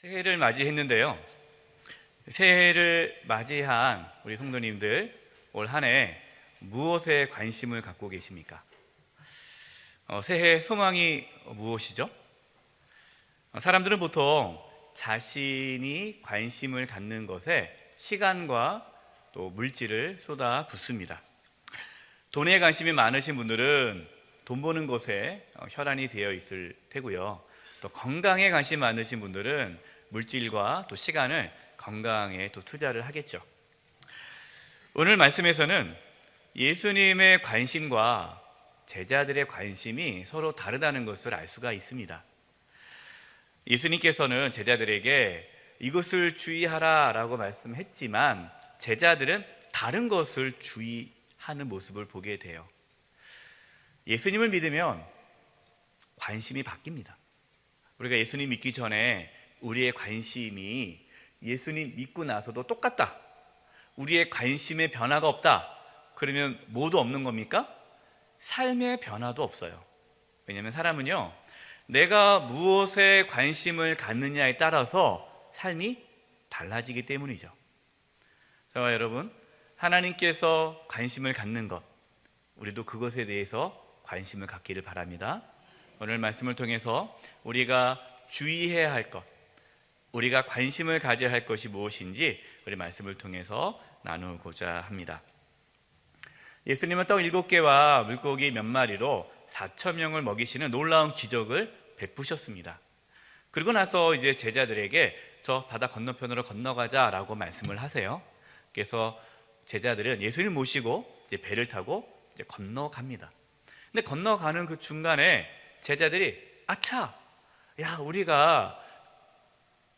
새해를 맞이했는데요. 새해를 맞이한 우리 성도님들, 올 한 해 무엇에 관심을 갖고 계십니까? 새해 소망이 무엇이죠? 사람들은 보통 자신이 관심을 갖는 것에 시간과 또 물질을 쏟아 붓습니다. 돈에 관심이 많으신 분들은 돈 버는 것에 혈안이 되어 있을 테고요. 또 건강에 관심 많으신 분들은 물질과 또 시간을 건강에 또 투자를 하겠죠. 오늘 말씀에서는 예수님의 관심과 제자들의 관심이 서로 다르다는 것을 알 수가 있습니다. 예수님께서는 제자들에게 이것을 주의하라 라고 말씀했지만 제자들은 다른 것을 주의하는 모습을 보게 돼요. 예수님을 믿으면 관심이 바뀝니다. 우리가 예수님 믿기 전에 우리의 관심이 예수님 믿고 나서도 똑같다, 우리의 관심의 변화가 없다, 그러면 뭐도 없는 겁니까? 삶의 변화도 없어요. 왜냐하면 사람은요, 내가 무엇에 관심을 갖느냐에 따라서 삶이 달라지기 때문이죠. 저와 여러분, 하나님께서 관심을 갖는 것, 우리도 그것에 대해서 관심을 갖기를 바랍니다. 오늘 말씀을 통해서 우리가 주의해야 할 것, 우리가 관심을 가져야 할 것이 무엇인지 우리 말씀을 통해서 나누고자 합니다. 예수님은 떡 7개와 물고기 몇 마리로 4,000명을 먹이시는 놀라운 기적을 베푸셨습니다. 그리고 나서 이제 제자들에게 저 바다 건너편으로 건너가자라고 말씀을 하세요. 그래서 제자들은 예수님을 모시고 이제 배를 타고 이제 건너갑니다. 근데 건너가는 그 중간에 제자들이 아차, 야, 우리가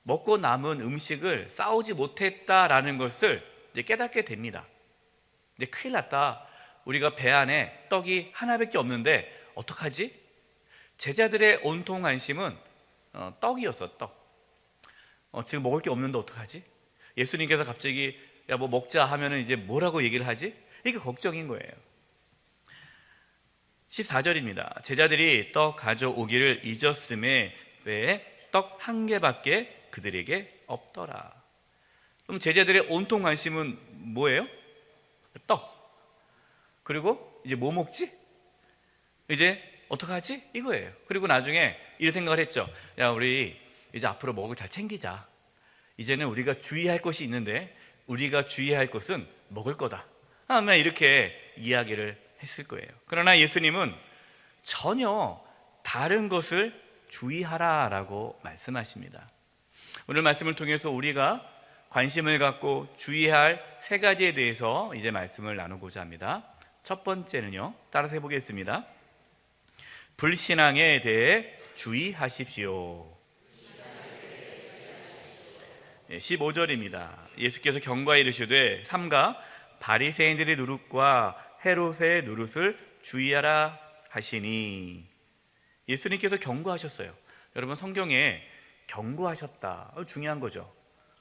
먹고 남은 음식을 싸우지 못했다라는 것을 이제 깨닫게 됩니다. 이제 큰일 났다. 우리가 배 안에 떡이 하나밖에 없는데 어떡하지? 제자들의 온통 관심은 떡이었어, 떡. 지금 먹을 게 없는데 어떡하지? 예수님께서 갑자기 야, 뭐 먹자 하면은 이제 뭐라고 얘기를 하지? 이게 걱정인 거예요. 14절입니다. 제자들이 떡 가져오기를 잊었음에 왜 떡 한 개밖에 그들에게 없더라. 그럼 제자들의 온통 관심은 뭐예요? 떡. 그리고 이제 뭐 먹지? 이제 어떡하지? 이거예요. 그리고 나중에 이런 생각을 했죠. 야, 우리 이제 앞으로 먹을 잘 챙기자. 이제는 우리가 주의할 것이 있는데 우리가 주의할 것은 먹을 거다. 아마 이렇게 이야기를 했을 거예요. 그러나 예수님은 전혀 다른 것을 주의하라라고 말씀하십니다. 오늘 말씀을 통해서 우리가 관심을 갖고 주의할 세 가지에 대해서 이제 말씀을 나누고자 합니다. 첫 번째는요, 따라서 해보겠습니다. 불신앙에 대해 주의하십시오. 15절입니다. 예수께서 경고하여 이르시되 삼가 바리새인들의 누룩과 헤롯의 누룩을 주의하라 하시니. 예수님께서 경고하셨어요. 여러분, 성경에 경고하셨다, 중요한 거죠.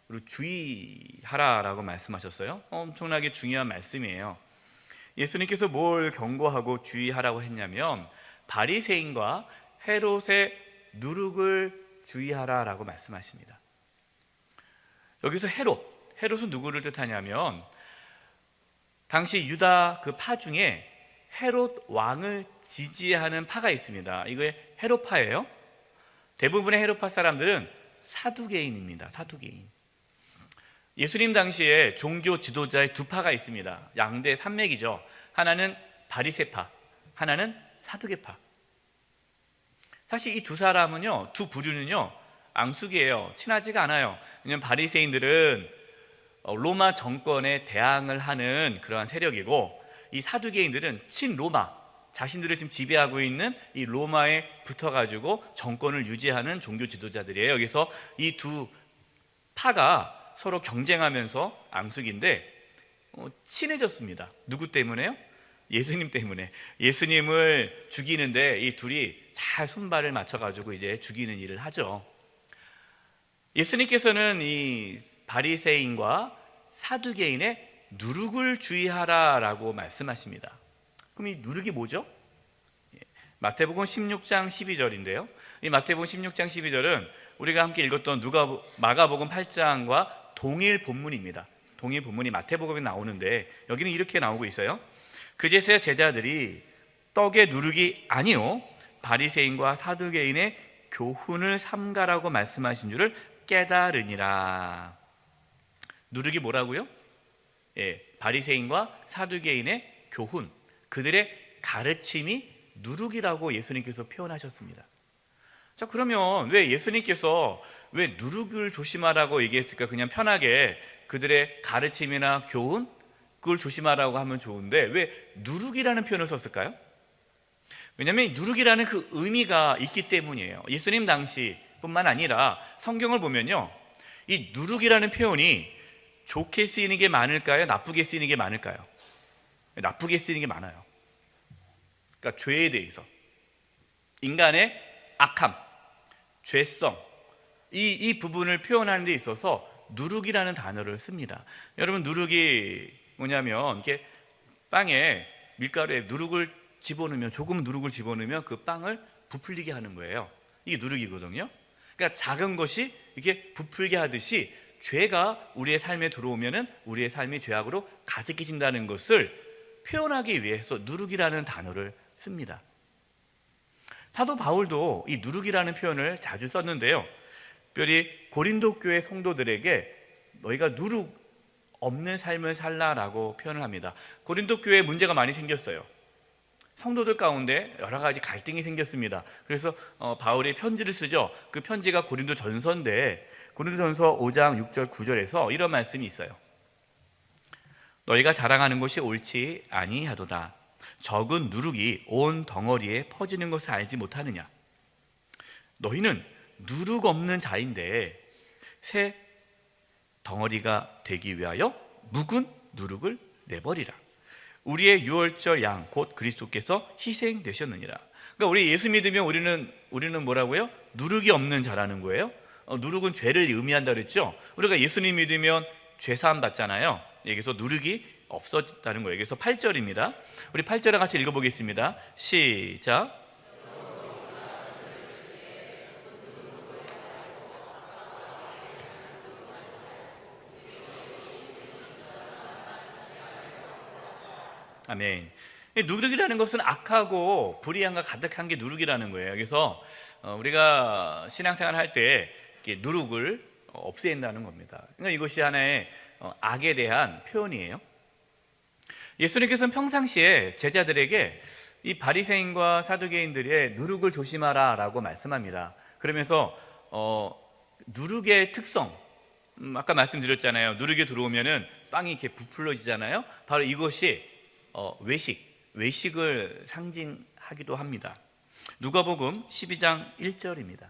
그리고 주의하라라고 말씀하셨어요. 엄청나게 중요한 말씀이에요. 예수님께서 뭘 경고하고 주의하라고 했냐면 바리새인과 헤롯의 누룩을 주의하라라고 말씀하십니다. 여기서 헤롯은 누구를 뜻하냐면 당시 유다 그 파 중에 헤롯 왕을 지지하는 파가 있습니다. 이게 헤롯파예요. 대부분의 헤롯파 사람들은 사두개인입니다. 사두개인. 예수님 당시에 종교 지도자의 두 파가 있습니다. 양대 산맥이죠. 하나는 바리새파, 하나는 사두개파. 사실 이 두 사람은요, 두 부류는요, 앙숙이에요. 친하지가 않아요. 왜냐하면 바리새인들은 로마 정권에 대항을 하는 그러한 세력이고, 이 사두개인들은 친로마, 자신들을 지금 지배하고 있는 이 로마에 붙어가지고 정권을 유지하는 종교 지도자들이에요. 그래서 이 두 파가 서로 경쟁하면서 앙숙인데 친해졌습니다. 누구 때문에요? 예수님 때문에. 예수님을 죽이는데 이 둘이 잘 손발을 맞춰가지고 이제 죽이는 일을 하죠. 예수님께서는 이 바리새인과 사두개인의 누룩을 주의하라라고 말씀하십니다. 그럼 이 누룩이 뭐죠? 마태복음 16장 12절인데요. 이 마태복음 16장 12절은 우리가 함께 읽었던 마가복음 8장과 동일 본문입니다. 동일 본문이 마태복음에 나오는데 여기는 이렇게 나오고 있어요. 그제서야 제자들이 떡의 누룩이 아니요 바리새인과 사두개인의 교훈을 삼가라고 말씀하신 줄을 깨달으니라. 누룩이 뭐라고요? 바리새인과 사두개인의 교훈, 그들의 가르침이 누룩이라고 예수님께서 표현하셨습니다. 자, 그러면 왜 예수님께서 왜 누룩을 조심하라고 얘기했을까? 그냥 편하게 그들의 가르침이나 교훈, 그걸 조심하라고 하면 좋은데 왜 누룩이라는 표현을 썼을까요? 왜냐하면 누룩이라는 그 의미가 있기 때문이에요. 예수님 당시뿐만 아니라 성경을 보면요, 이 누룩이라는 표현이 좋게 쓰이는 게 많을까요? 나쁘게 쓰이는 게 많을까요? 나쁘게 쓰이는 게 많아요. 그러니까 죄에 대해서, 인간의 악함, 죄성, 이 부분을 표현하는 데 있어서 누룩이라는 단어를 씁니다. 여러분, 누룩이 뭐냐면 이렇게 빵에 밀가루에 누룩을 집어넣으면, 조금 누룩을 집어넣으면 그 빵을 부풀리게 하는 거예요. 이게 누룩이거든요. 그러니까 작은 것이 이렇게 부풀게 하듯이 죄가 우리의 삶에 들어오면은 우리의 삶이 죄악으로 가득해진다는 것을 표현하기 위해서 누룩이라는 단어를 씁니다. 사도 바울도 이 누룩이라는 표현을 자주 썼는데요, 특별히 고린도 교회 성도들에게 너희가 누룩 없는 삶을 살라라고 표현을 합니다. 고린도 교회에 문제가 많이 생겼어요. 성도들 가운데 여러 가지 갈등이 생겼습니다. 그래서 바울이 편지를 쓰죠. 그 편지가 고린도 전서인데 고린도 전서 5장 6절 9절에서 이런 말씀이 있어요. 너희가 자랑하는 것이 옳지 아니하도다. 적은 누룩이 온 덩어리에 퍼지는 것을 알지 못하느냐. 너희는 누룩 없는 자인데 새 덩어리가 되기 위하여 묵은 누룩을 내버리라. 우리의 유월절 양 곧 그리스도께서 희생되셨느니라. 그러니까 우리 예수 믿으면 우리는 뭐라고요? 누룩이 없는 자라는 거예요. 누룩은 죄를 의미한다 그랬죠. 우리가 예수님 믿으면 죄 사함 받잖아요. 여기서 누룩이 없어졌다는 거예요. 여기서 8절입니다. 우리 8절을 같이 읽어보겠습니다. 시작. 아멘. 누룩이라는 것은 악하고 불의함과 가득한 게 누룩이라는 거예요. 그래서 우리가 신앙생활 할 때 누룩을 없애야한다는 겁니다. 그러니까 이것이 하나의 악에 대한 표현이에요. 예수님께서는 평상시에 제자들에게 이 바리새인과 사두개인들의 누룩을 조심하라라고 말씀합니다. 그러면서 누룩의 특성, 아까 말씀드렸잖아요. 누룩이 들어오면은 빵이 이렇게 부풀러지잖아요. 바로 이것이 외식을 상징하기도 합니다. 누가복음 12장 1절입니다.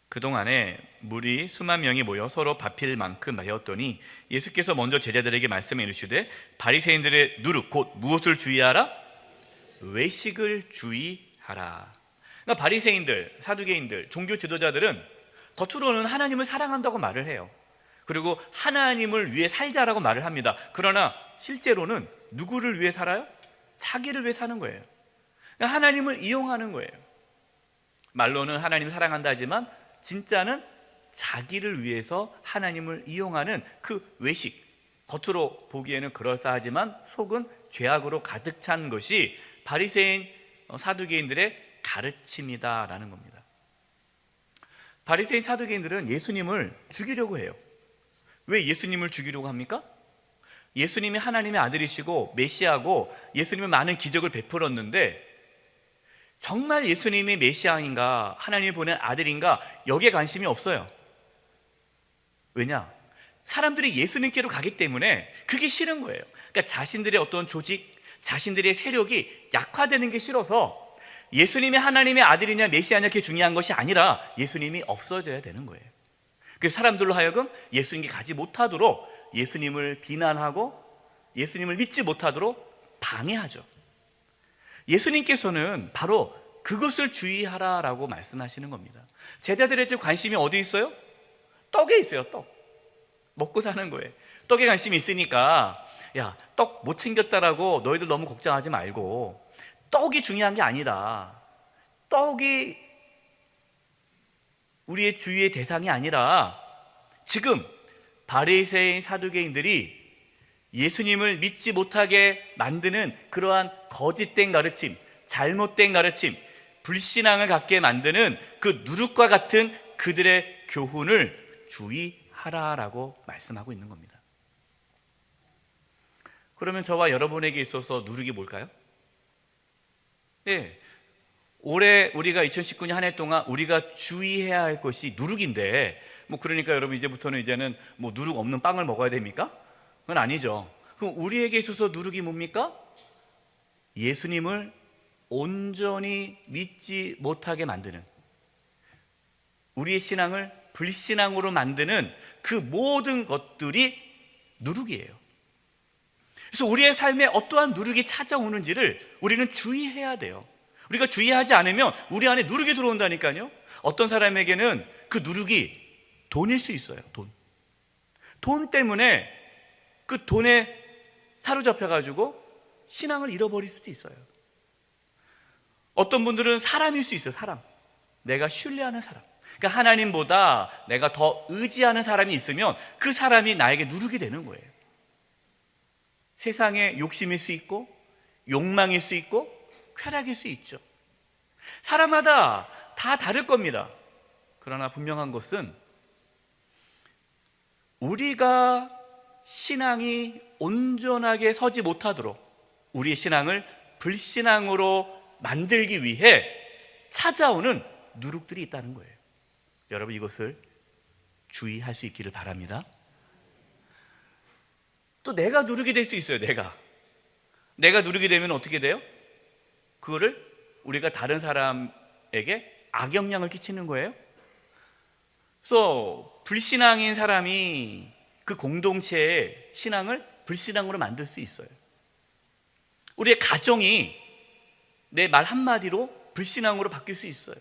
그동안에 무리 수만 명이 모여 서로 밥힐 만큼 되었더니 예수께서 먼저 제자들에게 말씀해 이르시되 바리새인들의 누룩 곧 무엇을 주의하라? 외식을 주의하라. 그러니까 바리새인들, 사두개인들, 종교 지도자들은 겉으로는 하나님을 사랑한다고 말을 해요. 그리고 하나님을 위해 살자라고 말을 합니다. 그러나 실제로는 누구를 위해 살아요? 자기를 위해 사는 거예요. 그러니까 하나님을 이용하는 거예요. 말로는 하나님을 사랑한다 하지만 진짜는 자기를 위해서 하나님을 이용하는 그 외식, 겉으로 보기에는 그럴싸하지만 속은 죄악으로 가득 찬 것이 바리새인 사두개인들의 가르침이다라는 겁니다. 바리새인 사두개인들은 예수님을 죽이려고 해요. 왜 예수님을 죽이려고 합니까? 예수님이 하나님의 아들이시고 메시아고 예수님은 많은 기적을 베풀었는데 정말 예수님이 메시아인가, 하나님이 보낸 아들인가, 여기에 관심이 없어요. 왜냐? 사람들이 예수님께로 가기 때문에 그게 싫은 거예요. 그러니까 자신들의 어떤 조직, 자신들의 세력이 약화되는 게 싫어서 예수님이 하나님의 아들이냐 메시아냐 그게 중요한 것이 아니라 예수님이 없어져야 되는 거예요. 그래서 사람들로 하여금 예수님께 가지 못하도록 예수님을 비난하고 예수님을 믿지 못하도록 방해하죠. 예수님께서는 바로 그것을 주의하라라고 말씀하시는 겁니다. 제자들의 관심이 어디 있어요? 떡에 있어요. 떡. 먹고 사는 거예요. 떡에 관심이 있으니까 야, 떡 못 챙겼다라고 너희들 너무 걱정하지 말고 떡이 중요한 게 아니다. 떡이 우리의 주의의 대상이 아니라 지금 바리새인 사두개인들이 예수님을 믿지 못하게 만드는 그러한 거짓된 가르침, 잘못된 가르침, 불신앙을 갖게 만드는 그 누룩과 같은 그들의 교훈을 주의하라라고 말씀하고 있는 겁니다. 그러면 저와 여러분에게 있어서 누룩이 뭘까요? 예, 올해 우리가 2019년 한 해 동안 우리가 주의해야 할 것이 누룩인데, 그러니까 여러분 이제는 누룩 없는 빵을 먹어야 됩니까? 그건 아니죠. 그럼 우리에게 있어서 누룩이 뭡니까? 예수님을 온전히 믿지 못하게 만드는, 우리의 신앙을 불신앙으로 만드는 그 모든 것들이 누룩이에요. 그래서 우리의 삶에 어떠한 누룩이 찾아오는지를 우리는 주의해야 돼요. 우리가 주의하지 않으면 우리 안에 누룩이 들어온다니까요. 어떤 사람에게는 그 누룩이 돈일 수 있어요. 돈 때문에 그 돈에 사로잡혀가지고 신앙을 잃어버릴 수도 있어요. 어떤 분들은 사람일 수 있어요. 사람, 내가 신뢰하는 사람, 그러니까 하나님보다 내가 더 의지하는 사람이 있으면 그 사람이 나에게 누룩이 되는 거예요. 세상의 욕심일 수 있고 욕망일 수 있고 쾌락일 수 있죠. 사람마다 다 다를 겁니다. 그러나 분명한 것은 우리가 신앙이 온전하게 서지 못하도록 우리의 신앙을 불신앙으로 만들기 위해 찾아오는 누룩들이 있다는 거예요. 여러분 이것을 주의할 수 있기를 바랍니다. 또 내가 누룩이 될 수 있어요. 내가 누룩이 되면 어떻게 돼요? 그거를 우리가 다른 사람에게 악영향을 끼치는 거예요. 그래서 불신앙인 사람이 그 공동체의 신앙을 불신앙으로 만들 수 있어요. 우리의 가정이 내 말 한마디로 불신앙으로 바뀔 수 있어요.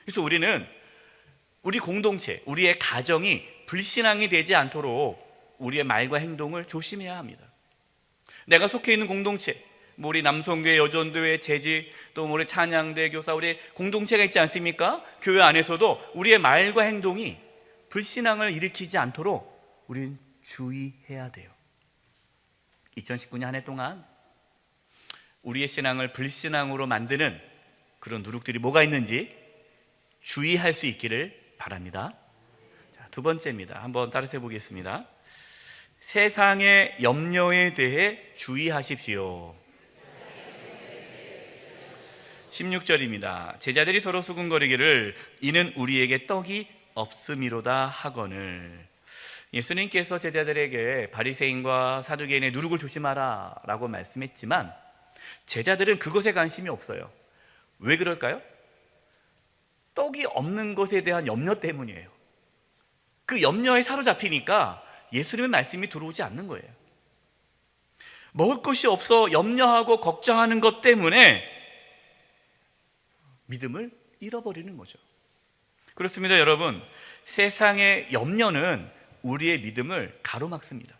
그래서 우리는 우리 공동체, 우리의 가정이 불신앙이 되지 않도록 우리의 말과 행동을 조심해야 합니다. 내가 속해 있는 공동체, 우리 남성교회, 여전도회, 재직, 또 우리 찬양대, 교사, 우리 공동체가 있지 않습니까? 교회 안에서도 우리의 말과 행동이 불신앙을 일으키지 않도록 우리는 주의해야 돼요. 2019년 한 해 동안 우리의 신앙을 불신앙으로 만드는 그런 누룩들이 뭐가 있는지 주의할 수 있기를 바랍니다. 자, 두 번째입니다. 한번 따라서 해보겠습니다. 세상의 염려에 대해 주의하십시오. 16절입니다. 제자들이 서로 수군거리기를 이는 우리에게 떡이 없음이로다 하거늘. 예수님께서 제자들에게 바리새인과 사두개인의 누룩을 조심하라 라고 말씀했지만 제자들은 그것에 관심이 없어요. 왜 그럴까요? 떡이 없는 것에 대한 염려 때문이에요. 그 염려에 사로잡히니까 예수님의 말씀이 들어오지 않는 거예요. 먹을 것이 없어 염려하고 걱정하는 것 때문에 믿음을 잃어버리는 거죠. 그렇습니다, 여러분. 세상의 염려는 우리의 믿음을 가로막습니다.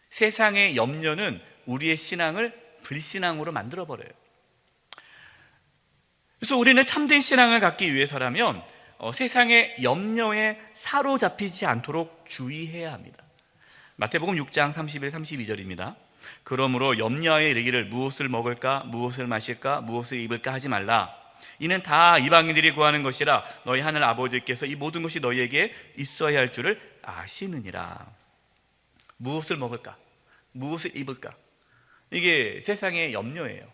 세상의 염려는 우리의 신앙을 불신앙으로 만들어버려요. 그래서 우리는 참된 신앙을 갖기 위해서라면 세상의 염려에 사로잡히지 않도록 주의해야 합니다. 마태복음 6장 31, 32절입니다. 그러므로 염려하여 이르기를 무엇을 먹을까, 무엇을 마실까, 무엇을 입을까 하지 말라. 이는 다 이방인들이 구하는 것이라 너희 하늘 아버지께서 이 모든 것이 너희에게 있어야 할 줄을 아시느니라. 무엇을 먹을까, 무엇을 입을까, 이게 세상의 염려예요.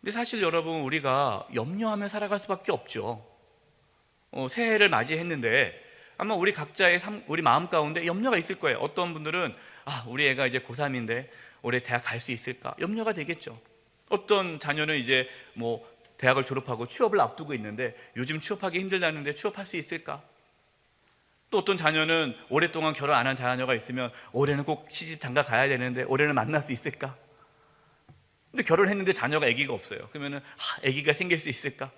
근데 사실 여러분, 우리가 염려하며 살아갈 수밖에 없죠. 새해를 맞이했는데 아마 우리 각자의 우리 마음 가운데 염려가 있을 거예요. 어떤 분들은 우리 애가 이제 고3인데 올해 대학 갈 수 있을까 염려가 되겠죠. 어떤 자녀는 이제 대학을 졸업하고 취업을 앞두고 있는데 요즘 취업하기 힘들다는데 취업할 수 있을까? 또 어떤 자녀는 오랫동안 결혼 안 한 자녀가 있으면 올해는 꼭 시집 장가 가야 되는데 올해는 만날 수 있을까? 근데 결혼했는데 자녀가 아기가 없어요. 그러면은 아기가 생길 수 있을까?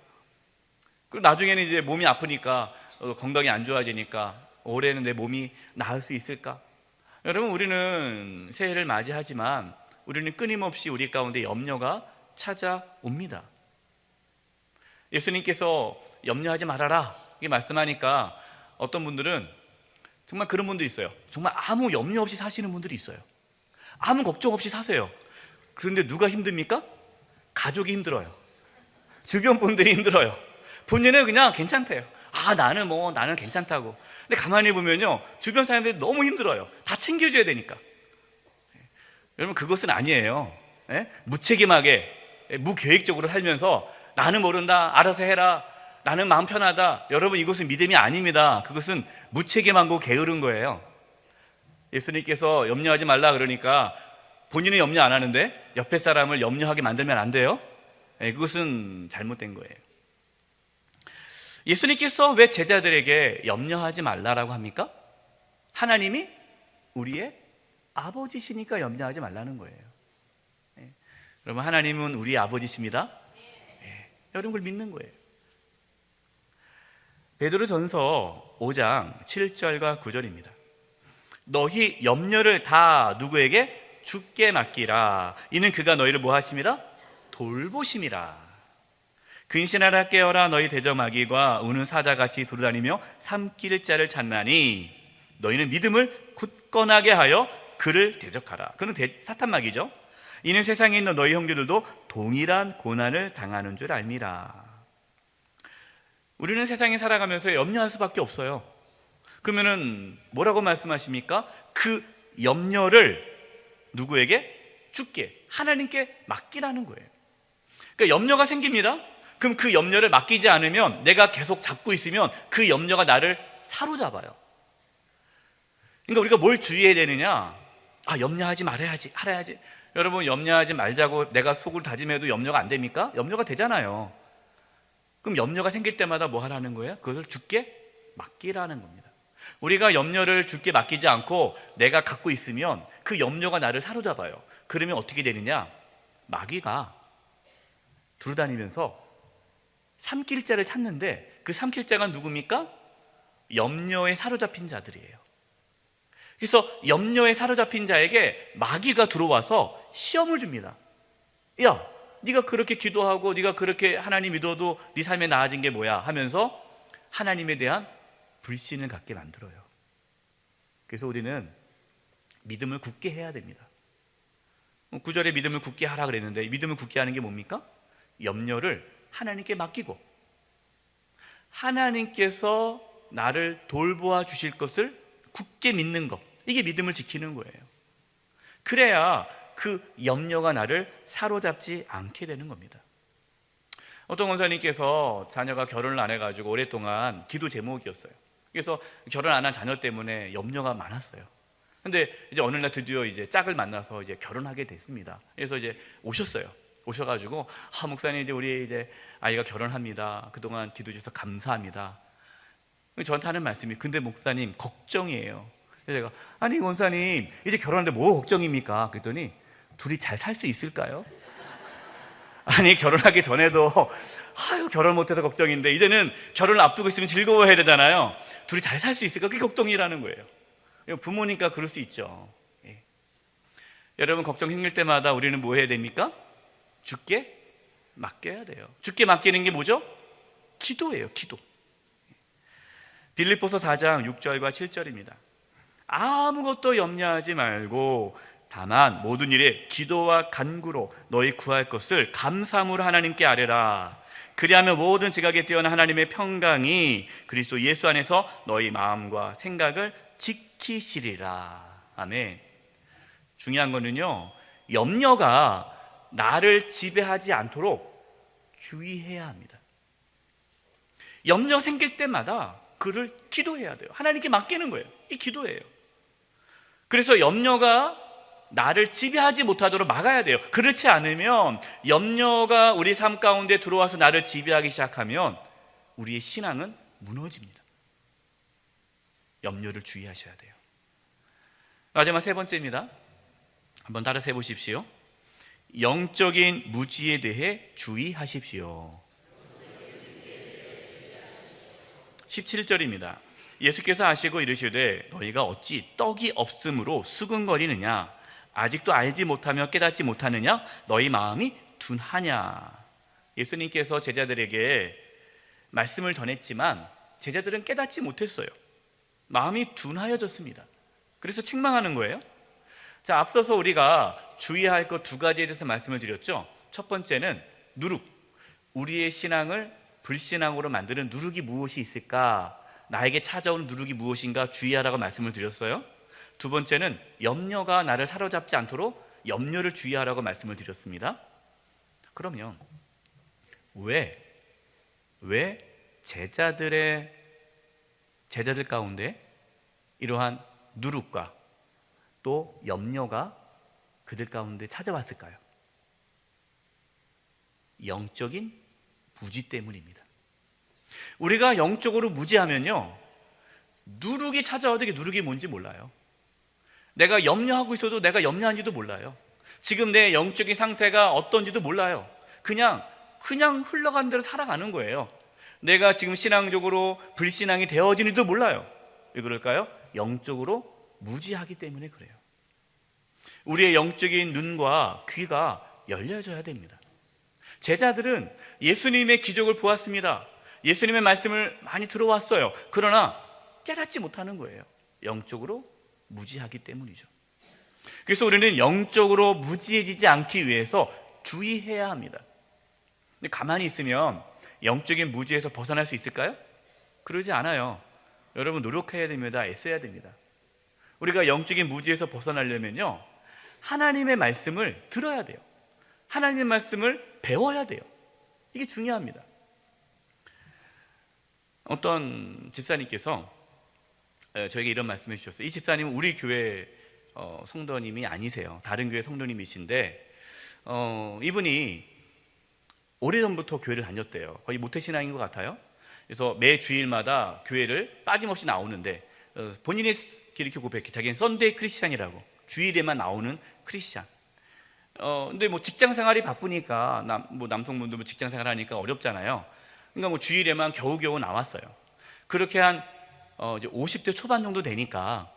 그리고 나중에는 이제 몸이 아프니까 건강이 안 좋아지니까 올해는 내 몸이 나을 수 있을까? 여러분, 우리는 새해를 맞이하지만 우리는 끊임없이 우리 가운데 염려가 찾아옵니다. 예수님께서 염려하지 말아라 이렇게 말씀하니까 어떤 분들은 정말 그런 분도 있어요. 정말 아무 염려 없이 사시는 분들이 있어요. 아무 걱정 없이 사세요. 그런데 누가 힘듭니까? 가족이 힘들어요. 주변 분들이 힘들어요. 본인은 그냥 괜찮대요. 나는 괜찮다고. 근데 가만히 보면요, 주변 사람들이 너무 힘들어요. 다 챙겨줘야 되니까. 여러분, 그것은 아니에요. 무책임하게 무계획적으로 살면서 나는 모른다, 알아서 해라, 나는 마음 편하다. 여러분, 이것은 믿음이 아닙니다. 그것은 무책임하고 게으른 거예요. 예수님께서 염려하지 말라 그러니까 본인은 염려 안 하는데 옆에 사람을 염려하게 만들면 안 돼요. 그것은 잘못된 거예요. 예수님께서 왜 제자들에게 염려하지 말라라고 합니까? 하나님이 우리의 아버지시니까 염려하지 말라는 거예요. 여러분, 하나님은 우리의 아버지십니다. 여러분, 그걸 믿는 거예요. 베드로전서 5장 7절과 9절입니다. 너희 염려를 다 누구에게? 주께 맡기라. 이는 그가 너희를 뭐 하심이라? 돌보심이라. 근신하라 깨어라. 너희 대적마귀가 우는 사자같이 두루다니며 삼킬 자를 찾나니 너희는 믿음을 굳건하게 하여 그를 대적하라. 그는 사탄마귀죠. 이는 세상에 있는 너희 형제들도 동일한 고난을 당하는 줄 알미라. 우리는 세상에 살아가면서 염려할 수밖에 없어요. 그러면은 뭐라고 말씀하십니까? 그 염려를 누구에게? 주께, 하나님께 맡기라는 거예요. 그러니까 염려가 생깁니다. 그럼 그 염려를 맡기지 않으면, 내가 계속 잡고 있으면 그 염려가 나를 사로잡아요. 그러니까 우리가 뭘 주의해야 되느냐? 염려하지 말아야지. 여러분, 염려하지 말자고 내가 속을 다짐해도 염려가 안 됩니까? 염려가 되잖아요. 그럼 염려가 생길 때마다 뭐 하라는 거예요? 그것을 주께 맡기라는 겁니다. 우리가 염려를 주께 맡기지 않고 내가 갖고 있으면 그 염려가 나를 사로잡아요. 그러면 어떻게 되느냐? 마귀가 두루다니면서 삼킬 자를 찾는데, 그 삼킬 자가 누굽니까? 염려에 사로잡힌 자들이에요. 그래서 염려에 사로잡힌 자에게 마귀가 들어와서 시험을 줍니다. 야, 네가 그렇게 기도하고 네가 그렇게 하나님 믿어도 네 삶에 나아진 게 뭐야? 하면서 하나님에 대한 불신을 갖게 만들어요. 그래서 우리는 믿음을 굳게 해야 됩니다. 9절에 믿음을 굳게 하라 그랬는데, 믿음을 굳게 하는 게 뭡니까? 염려를 하나님께 맡기고 하나님께서 나를 돌보아 주실 것을 굳게 믿는 것, 이게 믿음을 지키는 거예요. 그래야 그 염려가 나를 사로잡지 않게 되는 겁니다. 어떤 권사님께서 자녀가 결혼을 안 해가지고 오랫동안 기도 제목이었어요. 그래서 결혼 안 한 자녀 때문에 염려가 많았어요. 근데 이제 어느 날 드디어 이제 짝을 만나서 이제 결혼하게 됐습니다. 그래서 이제 오셔가지고 목사님, 이제 우리 이제 아이가 결혼합니다. 그동안 기도해 주셔서 감사합니다. 저한테 하는 말씀이, 근데 목사님 걱정이에요. 그래서 제가, 아니 권사님, 이제 결혼하는데 뭐 걱정입니까? 그랬더니, 둘이 잘 살 수 있을까요? 아니, 결혼하기 전에도 결혼 못해서 걱정인데 이제는 결혼을 앞두고 있으면 즐거워해야 되잖아요. 둘이 잘 살 수 있을까? 그게 걱정이라는 거예요. 부모니까 그럴 수 있죠. 여러분, 걱정 생길 때마다 우리는 뭐 해야 됩니까? 주께 맡겨야 돼요. 주께 맡기는 게 뭐죠? 기도예요. 기도. 빌립보서 4장 6절과 7절입니다. 아무것도 염려하지 말고 다만 모든 일에 기도와 간구로 너희 구할 것을 감사함으로 하나님께 아뢰라. 그리하면 모든 지각에 뛰어난 하나님의 평강이 그리스도 예수 안에서 너희 마음과 생각을 지키시리라. 아멘. 중요한 거는요, 염려가 나를 지배하지 않도록 주의해야 합니다. 염려 생길 때마다 그를 기도해야 돼요. 하나님께 맡기는 거예요. 이 기도예요. 그래서 염려가 나를 지배하지 못하도록 막아야 돼요. 그렇지 않으면 염려가 우리 삶 가운데 들어와서 나를 지배하기 시작하면 우리의 신앙은 무너집니다. 염려를 주의하셔야 돼요. 마지막 세 번째입니다. 한번 따라서 해보십시오. 영적인 무지에 대해 주의하십시오. 17절입니다. 예수께서 아시고 이르시되 너희가 어찌 떡이 없으므로 수근거리느냐? 아직도 알지 못하며 깨닫지 못하느냐? 너희 마음이 둔하냐? 예수님께서 제자들에게 말씀을 전했지만 제자들은 깨닫지 못했어요. 마음이 둔하여졌습니다. 그래서 책망하는 거예요. 자, 앞서서 우리가 주의해야 할 것 두 가지에 대해서 말씀을 드렸죠. 첫 번째는 누룩, 우리의 신앙을 불신앙으로 만드는 누룩이 무엇이 있을까? 나에게 찾아오는 누룩이 무엇인가 주의하라고 말씀을 드렸어요. 두 번째는 염려가 나를 사로잡지 않도록 염려를 주의하라고 말씀을 드렸습니다. 그러면 왜 제자들 가운데 이러한 누룩과 또 염려가 그들 가운데 찾아왔을까요? 영적인 무지 때문입니다. 우리가 영적으로 무지하면요, 누룩이 찾아와도 이게 누룩이 뭔지 몰라요. 내가 염려하고 있어도 내가 염려한지도 몰라요. 지금 내 영적인 상태가 어떤지도 몰라요. 그냥 흘러가는 대로 살아가는 거예요. 내가 지금 신앙적으로 불신앙이 되어지는지도 몰라요. 왜 그럴까요? 영적으로 무지하기 때문에 그래요. 우리의 영적인 눈과 귀가 열려져야 됩니다. 제자들은 예수님의 기적을 보았습니다. 예수님의 말씀을 많이 들어왔어요. 그러나 깨닫지 못하는 거예요. 영적으로 무지하기 때문이죠. 그래서 우리는 영적으로 무지해지지 않기 위해서 주의해야 합니다. 근데 가만히 있으면 영적인 무지에서 벗어날 수 있을까요? 그러지 않아요. 여러분, 노력해야 됩니다. 애써야 됩니다. 우리가 영적인 무지에서 벗어나려면요, 하나님의 말씀을 들어야 돼요. 하나님의 말씀을 배워야 돼요. 이게 중요합니다. 어떤 집사님께서 저에게 이런 말씀을 주셨어요. 이 집사님은 우리 교회 성도님이 아니세요. 다른 교회 성도님이신데 이분이 오래전부터 교회를 다녔대요. 거의 모태신앙인 것 같아요. 그래서 매 주일마다 교회를 빠짐없이 나오는데 본인이 이렇게 고백해. 자기는 썬데이 크리스찬이라고, 주일에만 나오는 크리스찬. 근데 뭐 직장 생활이 바쁘니까 남성분들 뭐 직장 생활 하니까 어렵잖아요. 그러니까 뭐 주일에만 겨우겨우 나왔어요. 그렇게 한 이제 50대 초반 정도 되니까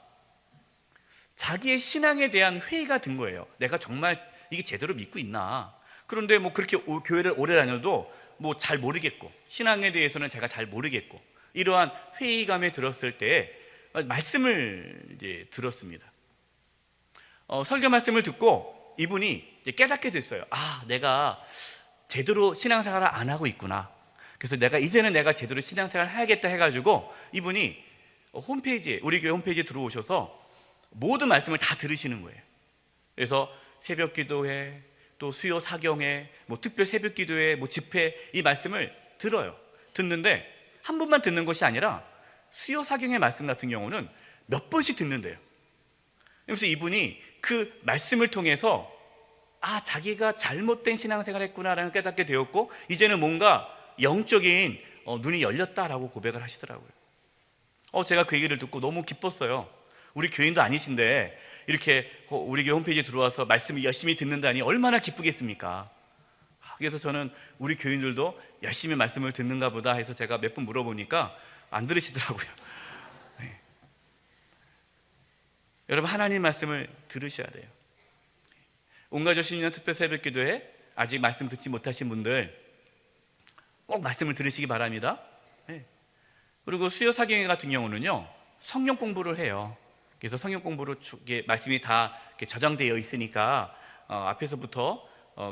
자기의 신앙에 대한 회의가 든 거예요. 내가 정말 이게 제대로 믿고 있나? 그런데 뭐 그렇게 교회를 오래 다녀도 뭐 잘 모르겠고, 신앙에 대해서는 제가 잘 모르겠고, 이러한 회의감에 들었을 때 말씀을 이제 들었습니다. 설교 말씀을 듣고 이분이 이제 깨닫게 됐어요. 아, 내가 제대로 신앙생활을 안 하고 있구나. 그래서 이제는 내가 제대로 신앙생활을 해야겠다 해가지고 이분이 홈페이지에, 우리 교회 홈페이지에 들어오셔서 모든 말씀을 다 들으시는 거예요. 그래서 새벽 기도회, 또 수요 사경회, 뭐 특별 새벽 기도회, 뭐 집회, 이 말씀을 들어요. 듣는데 한 번만 듣는 것이 아니라 수요 사경회 말씀 같은 경우는 몇 번씩 듣는데요. 그래서 이분이 그 말씀을 통해서 자기가 잘못된 신앙생활을 했구나라는 깨닫게 되었고, 이제는 뭔가 영적인 눈이 열렸다라고 고백을 하시더라고요. 제가 그 얘기를 듣고 너무 기뻤어요. 우리 교인도 아니신데 이렇게 우리 교회 홈페이지에 들어와서 말씀을 열심히 듣는다니 얼마나 기쁘겠습니까? 그래서 저는 우리 교인들도 열심히 말씀을 듣는가 보다 해서 제가 몇 번 물어보니까 안 들으시더라고요. 네. 여러분, 하나님 말씀을 들으셔야 돼요. 온가족 10년 특별 새벽 기도회 아직 말씀 듣지 못하신 분들 꼭 말씀을 들으시기 바랍니다. 네. 그리고 수요 사경회 같은 경우는요, 성경 공부를 해요. 그래서 성경 공부로 말씀이 다 저장되어 있으니까 앞에서부터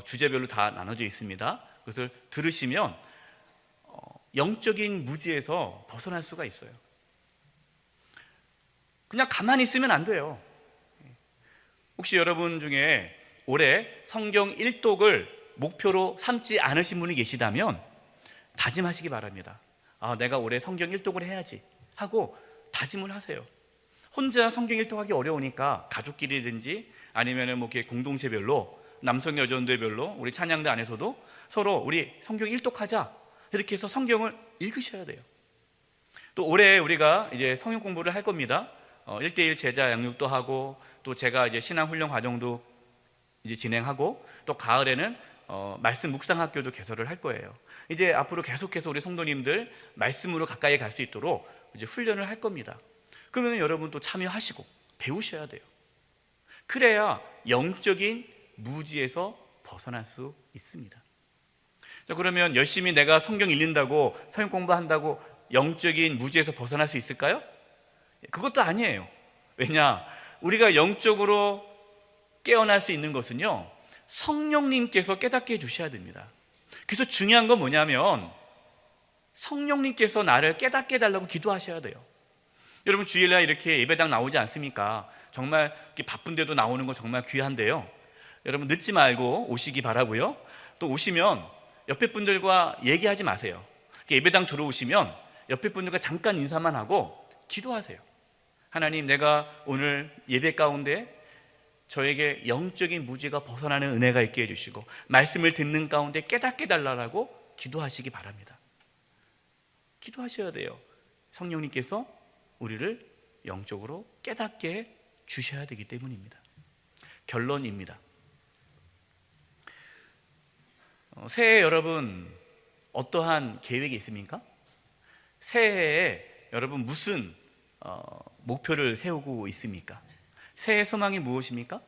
주제별로 다 나눠져 있습니다. 그것을 들으시면 영적인 무지에서 벗어날 수가 있어요. 그냥 가만히 있으면 안 돼요. 혹시 여러분 중에 올해 성경 1독을 목표로 삼지 않으신 분이 계시다면 다짐하시기 바랍니다. 내가 올해 성경 1독을 해야지 하고 다짐을 하세요. 혼자 성경 1독하기 어려우니까 가족끼리든지 아니면 뭐 이렇게 공동체별로, 남성 여전대별로, 우리 찬양대 안에서도 서로 우리 성경 1독하자 이렇게 해서 성경을 읽으셔야 돼요. 또 올해 우리가 이제 성경 공부를 할 겁니다. 1:1 제자 양육도 하고, 또 제가 이제 신앙 훈련 과정도 이제 진행하고, 또 가을에는 말씀 묵상학교도 개설을 할 거예요. 이제 앞으로 계속해서 우리 성도님들 말씀으로 가까이 갈 수 있도록 이제 훈련을 할 겁니다. 그러면 여러분도 참여하시고 배우셔야 돼요. 그래야 영적인 무지에서 벗어날 수 있습니다. 그러면 열심히 내가 성경 읽는다고, 성경 공부한다고 영적인 무지에서 벗어날 수 있을까요? 그것도 아니에요. 왜냐? 우리가 영적으로 깨어날 수 있는 것은요, 성령님께서 깨닫게 해주셔야 됩니다. 그래서 중요한 건 뭐냐면 성령님께서 나를 깨닫게 해달라고 기도하셔야 돼요. 여러분, 주일날 이렇게 예배당 나오지 않습니까? 정말 바쁜데도 나오는 거 정말 귀한데요, 여러분 늦지 말고 오시기 바라고요. 또 오시면 옆에 분들과 얘기하지 마세요. 예배당 들어오시면 옆에 분들과 잠깐 인사만 하고 기도하세요. 하나님, 내가 오늘 예배 가운데 저에게 영적인 무지가 벗어나는 은혜가 있게 해주시고 말씀을 듣는 가운데 깨닫게 달라고 기도하시기 바랍니다. 기도하셔야 돼요. 성령님께서 우리를 영적으로 깨닫게 주셔야 되기 때문입니다. 결론입니다. 새해 여러분 어떠한 계획이 있습니까? 새해에 여러분 무슨 목표를 세우고 있습니까? 새해 소망이 무엇입니까?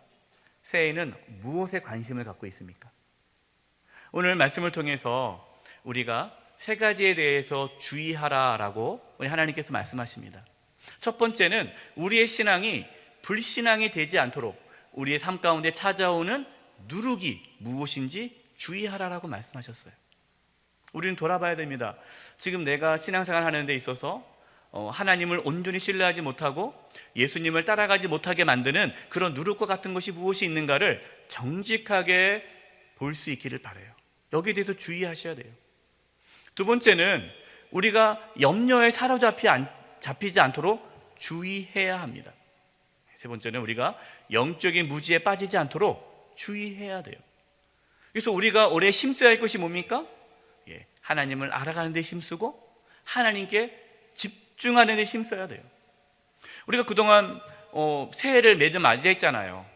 새해에는 무엇에 관심을 갖고 있습니까? 오늘 말씀을 통해서 우리가 세 가지에 대해서 주의하라라고 우리 하나님께서 말씀하십니다. 첫 번째는 우리의 신앙이 불신앙이 되지 않도록 우리의 삶 가운데 찾아오는 누룩이 무엇인지 주의하라라고 말씀하셨어요. 우리는 돌아봐야 됩니다. 지금 내가 신앙생활 하는 데 있어서 하나님을 온전히 신뢰하지 못하고 예수님을 따라가지 못하게 만드는 그런 누룩과 같은 것이 무엇이 있는가를 정직하게 볼 수 있기를 바라요. 여기에 대해서 주의하셔야 돼요. 두 번째는 우리가 염려에 사로잡히지 않도록 주의해야 합니다. 세 번째는 우리가 영적인 무지에 빠지지 않도록 주의해야 돼요. 그래서 우리가 올해 힘써야 할 것이 뭡니까? 하나님을 알아가는 데 힘쓰고 하나님께 집중하는 데 힘써야 돼요. 우리가 그동안 새해를 매주 맞이했잖아요.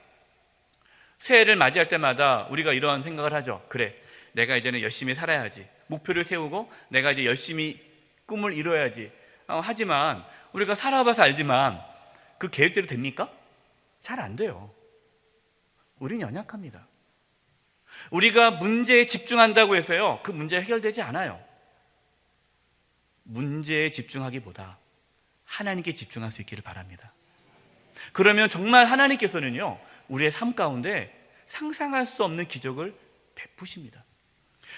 새해를 맞이할 때마다 우리가 이런 생각을 하죠. 그래, 내가 이제는 열심히 살아야지. 목표를 세우고 내가 이제 열심히 꿈을 이뤄야지. 하지만 우리가 살아봐서 알지만 그 계획대로 됩니까? 잘 안 돼요. 우리는 연약합니다. 우리가 문제에 집중한다고 해서요, 그 문제가 해결되지 않아요. 문제에 집중하기보다 하나님께 집중할 수 있기를 바랍니다. 그러면 정말 하나님께서는요, 우리의 삶 가운데 상상할 수 없는 기적을 베푸십니다.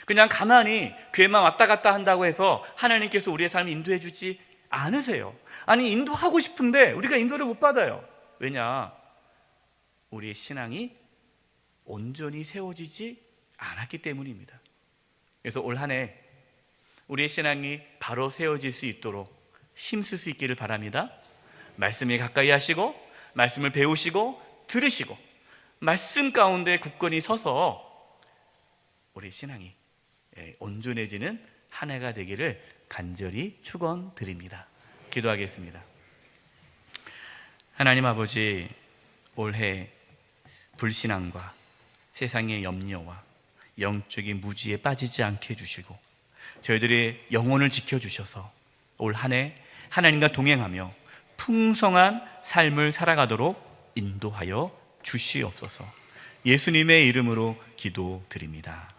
그냥 가만히 교회만 왔다 갔다 한다고 해서 하나님께서 우리의 삶을 인도해 주지 않으세요. 아니, 인도하고 싶은데 우리가 인도를 못 받아요. 왜냐? 우리의 신앙이 온전히 세워지지 않았기 때문입니다. 그래서 올 한 해 우리의 신앙이 바로 세워질 수 있도록 힘쓸 수 있기를 바랍니다. 말씀에 가까이 하시고 말씀을 배우시고 들으시고 말씀 가운데 굳건히 서서 우리 신앙이 온전해지는 한 해가 되기를 간절히 축원드립니다. 기도하겠습니다. 하나님 아버지, 올해 불신앙과 세상의 염려와 영적인 무지에 빠지지 않게 해주시고 저희들의 영혼을 지켜주셔서 올 한 해 하나님과 동행하며 풍성한 삶을 살아가도록 인도하여 주시옵소서. 예수님의 이름으로 기도드립니다.